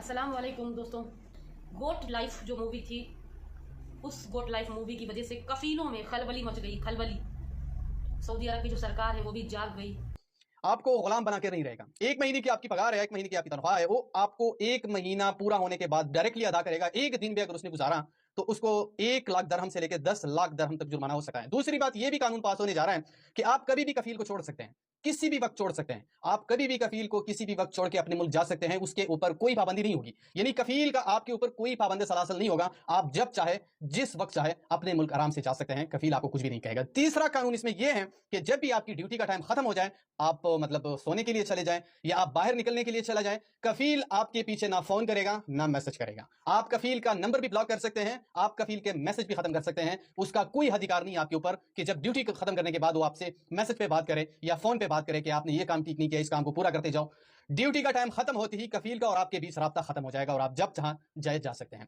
अस्सलाम वालेकुम दोस्तों। गोट लाइफ जो मूवी थी, उस गोट लाइफ मूवी की वजह से कफीलों में खलबली मच गई। खलबली, सऊदी अरब की जो सरकार है वो भी जाग गई। आपको गुलाम बना के नहीं रहेगा। 1 महीने की आपकी पगार है, 1 महीने की आपकी तनख्वाह है, वो आपको 1 महीना पूरा होने के बाद डायरेक्टली अदा करेगा। एक दिन भी अगर उसने गुजारा तो उसको 1 लाख दरहम से लेकर 10 लाख दरहम तक जुर्माना हो सकता है। दूसरी बात, यह भी कानून पास होने जा रहा है कि आप कभी भी कफील को छोड़ सकते हैं, किसी भी वक्त छोड़ सकते हैं। आप कभी भी कफील को किसी भी वक्त छोड़ के अपने मुल्क जा सकते हैं, उसके ऊपर कोई पाबंदी नहीं होगी। यानी कफील का आपके ऊपर कोई पाबंदी सलासल नहीं होगा। आप जब चाहे, जिस वक्त चाहे अपने मुल्क आराम से जा सकते हैं। कफील आपको कुछ भी नहीं कहेगा। तीसरा कानून इसमें यह है कि जब भी आपकी ड्यूटी का टाइम खत्म हो जाए, आप मतलब सोने के लिए चले जाएं या आप बाहर निकलने के लिए चला जाए, कफील आपके पीछे ना फोन करेगा ना मैसेज करेगा। आप कफील का नंबर भी ब्लॉक कर सकते हैं, आप कफील के मैसेज भी खत्म कर सकते हैं। उसका कोई अधिकार नहीं आपके ऊपर कि जब ड्यूटी खत्म करने के बाद वो आपसे मैसेज पे बात करे या फोन पे बात करे कि आपने ये काम ठीक नहीं किया, इस काम को पूरा करते जाओ। ड्यूटी का टाइम खत्म होते ही कफील का और आपके बीच राब्ता खत्म हो जाएगा और आप जब चाह जाए जा सकते हैं।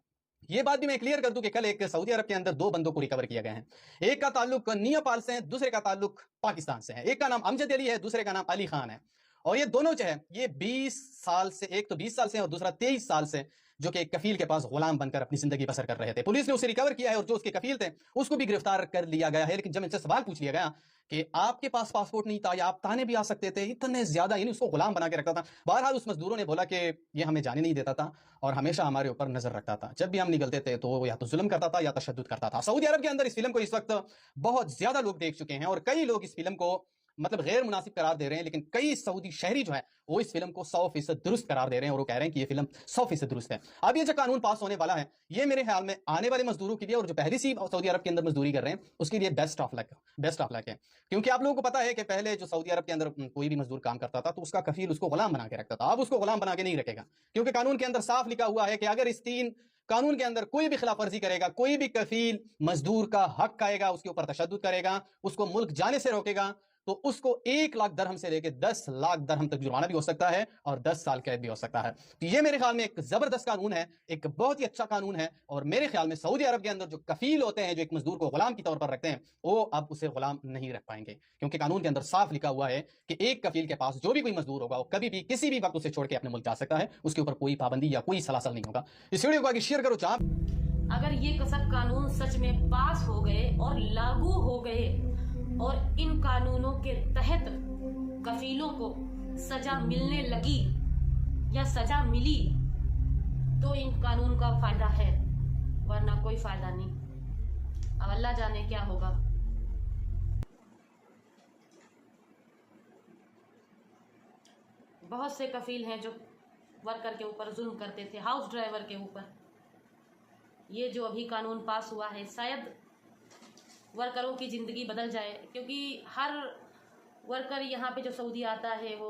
ये बात भी मैं क्लियर कर दूं कि कल एक सऊदी अरब के अंदर 2 बंदों को रिकवर किया गया है। एक का ताल्लुक नेपाल से है, दूसरे का ताल्लुक पाकिस्तान से है। एक का नाम अमजद अली है, दूसरे का नाम अली खान है। और ये दोनों जो है ये 20 साल से, एक तो 20 साल से और दूसरा 23 साल से, जो कि एक कफील के पास गुलाम बनकर अपनी जिंदगी बसर कर रहे थे। पुलिस ने उसे रिकवर किया है और जो उसके कफील थे उसको भी गिरफ्तार कर लिया गया है। लेकिन जब इनसे सवाल पूछ लिया गया कि आपके पास पासपोर्ट नहीं था या आप ताने भी आ सकते थे, इतने ज्यादा यानी उसको गुलाम बना के रखता था। बहरहाल उस मजदूरों ने बोला कि ये हमें जाने नहीं देता था और हमेशा हमारे ऊपर नजर रखता था। जब भी हम निकलते थे तो वो या तो जुल्म करता था या तशद्दुद करता था। सऊदी अरब के अंदर इस फिल्म को इस वक्त बहुत ज्यादा लोग देख चुके हैं और कई लोग इस फिल्म को मतलब गैर मुनासिब करार दे रहे हैं। लेकिन कई सऊदी शहरी जो है वो इस फिल्म को 100% दुरुस्त करार दे रहे हैं और वो कह रहे हैं कि ये फिल्म 100% दुरुस्त है। अब ये जो कानून पास होने वाला है, ये मेरे ख्याल में आने वाले मजदूरों के लिए और जो पहली सी सऊदी अरब के अंदर मजदूरी कर रहे हैं उसके लिए बेस्ट ऑफ लक है। क्योंकि आप लोगों को पता है कि पहले जो सऊदी अरब के अंदर कोई भी मजदूर काम करता था तो उसका कफील उसको गुलाम बना के रखता था। अब उसको गुलाम बना के नहीं रखेगा, क्योंकि कानून के अंदर साफ लिखा हुआ है कि अगर इस 3 कानून के अंदर कोई भी खिलाफ वर्जी करेगा, कोई भी कफील मजदूर का हक खाएगा, उसके ऊपर तशद्दुद करेगा, उसको मुल्क जाने से रोकेगा, तो उसको 1 लाख दरहम से लेकर 10 लाख दरहम तक जुर्माना भी हो सकता है और 10 साल कैद भी हो सकता है। तो ये मेरे ख्याल में एक जबरदस्त कानून है, एक बहुत ही अच्छा कानून है। और मेरे ख्याल में सऊदी अरब के अंदर जो कफील होते हैं, जो एक मजदूर को गुलाम की तौर पर रखते हैं, वो अब उसे गुलाम नहीं रख पाएंगे, क्योंकि कानून के अंदर साफ लिखा हुआ है कि एक कफील के पास जो भी कोई मजदूर होगा वो कभी भी किसी भी वक्त उसे छोड़ के अपने मुल्क जा सकता है। उसके ऊपर कोई पाबंदी या कोई सलासल नहीं होगा। इस वीडियो को आगे शेयर करो चाप। अगर ये सब कानून सच में पास हो गए और लागू हो गए और इन कानूनों के तहत कफीलों को सजा मिलने लगी या सजा मिली, तो इन कानून का फायदा है, वरना कोई फायदा नहीं। अब अल्लाह जाने क्या होगा। बहुत से कफील हैं जो वर्कर के ऊपर जुल्म करते थे, हाउस ड्राइवर के ऊपर। ये जो अभी कानून पास हुआ है, शायद वर्करों की ज़िंदगी बदल जाए, क्योंकि हर वर्कर यहाँ पे जो सऊदी आता है वो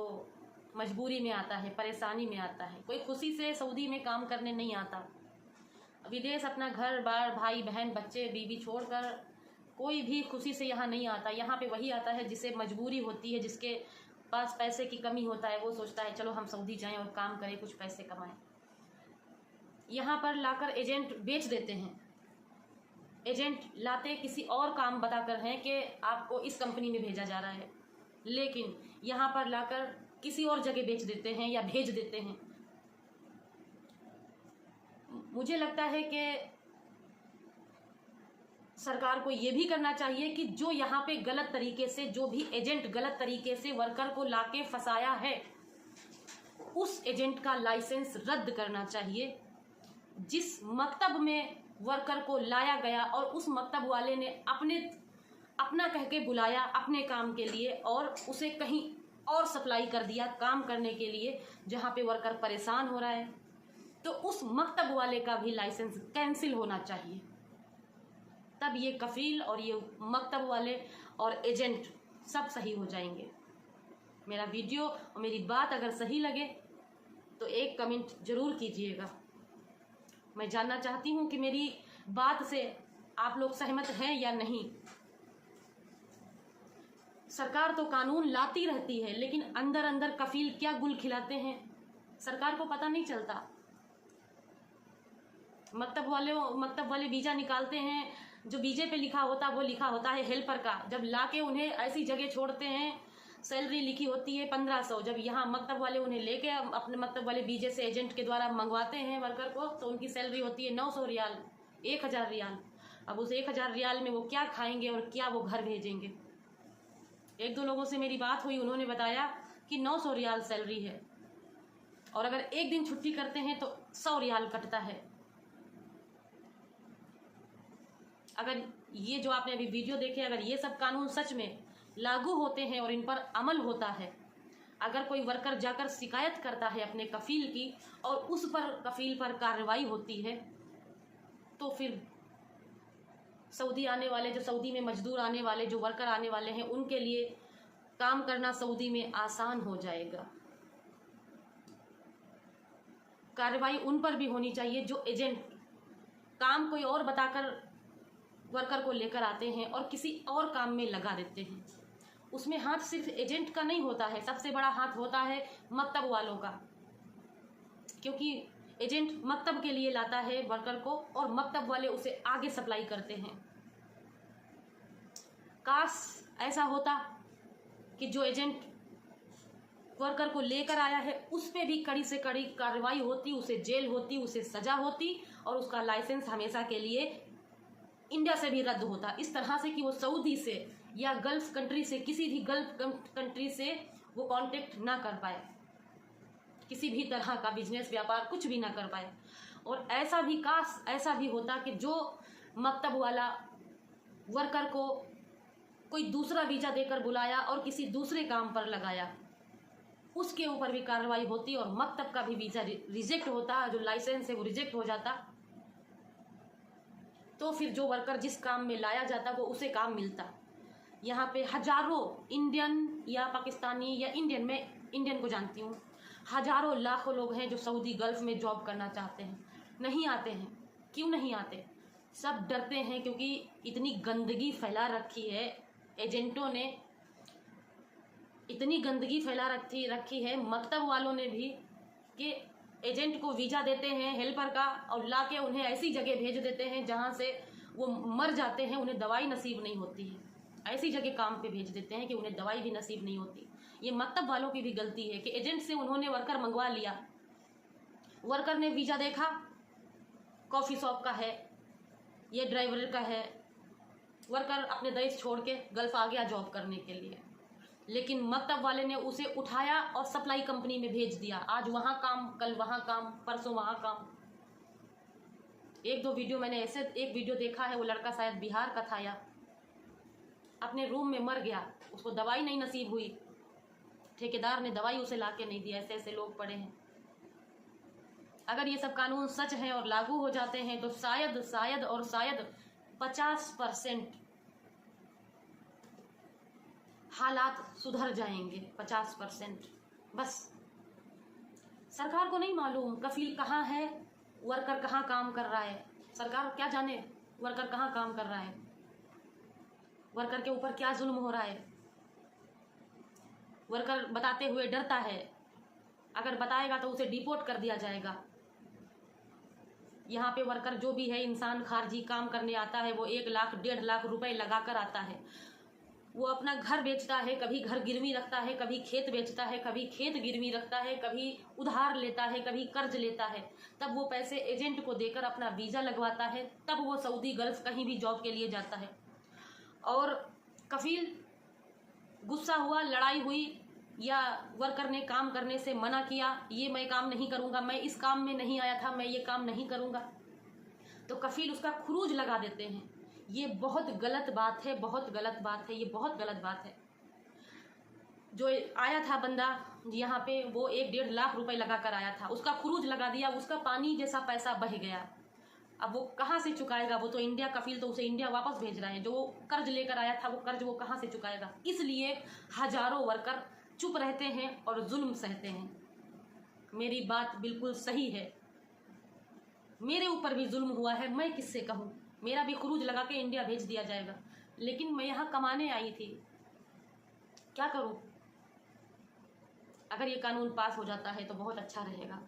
मजबूरी में आता है, परेशानी में आता है। कोई खुशी से सऊदी में काम करने नहीं आता। विदेश अपना घर बार, भाई बहन, बच्चे, बीवी छोड़कर कोई भी खुशी से यहाँ नहीं आता। यहाँ पे वही आता है जिसे मजबूरी होती है, जिसके पास पैसे की कमी होता है, वो सोचता है चलो हम सऊदी जाएँ और काम करें, कुछ पैसे कमाएँ। यहाँ पर लाकर एजेंट बेच देते हैं। एजेंट लाते किसी और काम बताकर हैं कि आपको इस कंपनी में भेजा जा रहा है, लेकिन यहाँ पर लाकर किसी और जगह बेच देते हैं या भेज देते हैं। मुझे लगता है कि सरकार को ये भी करना चाहिए कि जो यहाँ पे गलत तरीके से, जो भी एजेंट गलत तरीके से वर्कर को लाके फंसाया है, उस एजेंट का लाइसेंस रद्द करना चाहिए। जिस मकतब में वर्कर को लाया गया और उस मकतब वाले ने अपना कह के बुलाया अपने काम के लिए और उसे कहीं और सप्लाई कर दिया काम करने के लिए, जहाँ पे वर्कर परेशान हो रहा है, तो उस मकतब वाले का भी लाइसेंस कैंसिल होना चाहिए। तब ये कफील और ये मकतब वाले और एजेंट सब सही हो जाएंगे। मेरा वीडियो और मेरी बात अगर सही लगे तो एक कमेंट ज़रूर कीजिएगा। मैं जानना चाहती हूँ कि मेरी बात से आप लोग सहमत हैं या नहीं। सरकार तो कानून लाती रहती है, लेकिन अंदर अंदर कफील क्या गुल खिलाते हैं सरकार को पता नहीं चलता। मकतब वाले वीज़ा निकालते हैं, जो वीज़े पे लिखा होता वो लिखा होता है हेल्पर का। जब लाके उन्हें ऐसी जगह छोड़ते हैं सैलरी लिखी होती है 1500। जब यहाँ मकतब वाले उन्हें लेके अपने मकतब वाले बीजे से एजेंट के द्वारा मंगवाते हैं वर्कर को, तो उनकी सैलरी होती है 900 रियाल, 1000 रियाल। अब उस 1000 रियाल में वो क्या खाएंगे और क्या वो घर भेजेंगे। एक दो लोगों से मेरी बात हुई, उन्होंने बताया कि 900 रियाल सैलरी है और अगर एक दिन छुट्टी करते हैं तो 100 रियाल कटता है। अगर ये जो आपने अभी वीडियो देखे, अगर ये सब कानून सच में लागू होते हैं और इन पर अमल होता है, अगर कोई वर्कर जाकर शिकायत करता है अपने कफील की और उस पर कफील पर कार्रवाई होती है, तो फिर सऊदी आने वाले, जो सऊदी में मजदूर आने वाले, जो वर्कर आने वाले हैं, उनके लिए काम करना सऊदी में आसान हो जाएगा। कार्रवाई उन पर भी होनी चाहिए जो एजेंट काम कोई और बताकर वर्कर को लेकर आते हैं और किसी और काम में लगा देते हैं। उसमें हाथ सिर्फ एजेंट का नहीं होता है, सबसे बड़ा हाथ होता है मकतब वालों का, क्योंकि एजेंट मकतब के लिए लाता है वर्कर को और मकतब वाले उसे आगे सप्लाई करते हैं। काश ऐसा होता कि जो एजेंट वर्कर को लेकर आया है उस पे भी कड़ी से कड़ी कार्रवाई होती, उसे जेल होती, उसे सजा होती और उसका लाइसेंस हमेशा के लिए इंडिया से भी रद्द होता, इस तरह से कि वो सऊदी से या गल्फ कंट्री से, किसी भी गल्फ कंट्री से वो कांटेक्ट ना कर पाए, किसी भी तरह का बिजनेस व्यापार कुछ भी ना कर पाए। और ऐसा भी काश ऐसा भी होता कि जो मकतब वाला वर्कर को कोई दूसरा वीज़ा देकर बुलाया और किसी दूसरे काम पर लगाया, उसके ऊपर भी कार्रवाई होती और मकतब का भी वीज़ा रिजेक्ट होता, जो लाइसेंस है वो रिजेक्ट हो जाता। तो फिर जो वर्कर जिस काम में लाया जाता वो उसे काम मिलता। यहाँ पे हजारों इंडियन या पाकिस्तानी या इंडियन, मैं इंडियन को जानती हूँ, हजारों लाखों लोग हैं जो सऊदी गल्फ में जॉब करना चाहते हैं, नहीं आते हैं। क्यों नहीं आते? सब डरते हैं, क्योंकि इतनी गंदगी फैला रखी है एजेंटों ने, इतनी गंदगी फैला रखी है मकतब वालों ने भी, कि एजेंट को वीज़ा देते हैं हेल्पर का और लाके उन्हें ऐसी जगह भेज देते हैं जहाँ से वो मर जाते हैं, उन्हें दवाई नसीब नहीं होती है। ऐसी जगह काम पे भेज देते हैं कि उन्हें दवाई भी नसीब नहीं होती। ये मकतब वालों की भी गलती है कि एजेंट से उन्होंने वर्कर मंगवा लिया, वर्कर ने वीज़ा देखा कॉफ़ी शॉप का है, ये ड्राइवर का है, वर्कर अपने देश छोड़ के गल्फ आ गया जॉब करने के लिए, लेकिन मकतब वाले ने उसे उठाया और सप्लाई कंपनी में भेज दिया। आज वहाँ काम, कल वहाँ काम, परसों वहाँ काम। एक दो वीडियो मैंने ऐसे, एक वीडियो देखा है, वो लड़का शायद बिहार का था या अपने रूम में मर गया, उसको दवाई नहीं नसीब हुई, ठेकेदार ने दवाई उसे ला के नहीं दी। ऐसे ऐसे लोग पड़े हैं। अगर ये सब कानून सच हैं और लागू हो जाते हैं तो शायद 50% हालात सुधर जाएंगे। 50% बस। सरकार को नहीं मालूम कफील कहाँ है, वर्कर कहाँ काम कर रहा है। सरकार क्या जाने वर्कर कहाँ काम कर रहा है, वर्कर के ऊपर क्या जुल्म हो रहा है। वर्कर बताते हुए डरता है, अगर बताएगा तो उसे डिपोर्ट कर दिया जाएगा। यहाँ पे वर्कर जो भी है, इंसान खारजी काम करने आता है, वो 1 लाख 1.5 लाख रुपए लगा कर आता है। वो अपना घर बेचता है, कभी घर गिरवी रखता है, कभी खेत बेचता है, कभी खेत गिरवी रखता है, कभी उधार लेता है, कभी कर्ज लेता है। तब वो पैसे एजेंट को देकर अपना वीज़ा लगवाता है, तब वो सऊदी गल्फ कहीं भी जॉब के लिए जाता है। और कफील गुस्सा हुआ, लड़ाई हुई या वर्कर ने काम करने से मना किया, ये मैं काम नहीं करूँगा, मैं इस काम में नहीं आया था, मैं ये काम नहीं करूँगा, तो कफील उसका खुरूज लगा देते हैं। ये बहुत गलत बात है, बहुत गलत बात है, ये बहुत गलत बात है। जो आया था बंदा यहाँ पे, वो 1-1.5 लाख रुपए लगा कर आया था, उसका खुरूज लगा दिया, उसका पानी जैसा पैसा बह गया। अब वो कहाँ से चुकाएगा? वो तो इंडिया, कफील तो उसे इंडिया वापस भेज रहे हैं। जो वो कर्ज लेकर आया था, वो कर्ज वो कहाँ से चुकाएगा? इसलिए हजारों वर्कर चुप रहते हैं और जुल्म सहते हैं। मेरी बात बिल्कुल सही है, मेरे ऊपर भी जुल्म हुआ है, मैं किससे कहूँ? मेरा भी खुरूज लगा के इंडिया भेज दिया जाएगा, लेकिन मैं यहाँ कमाने आई थी, क्या करूँ? अगर ये कानून पास हो जाता है तो बहुत अच्छा रहेगा।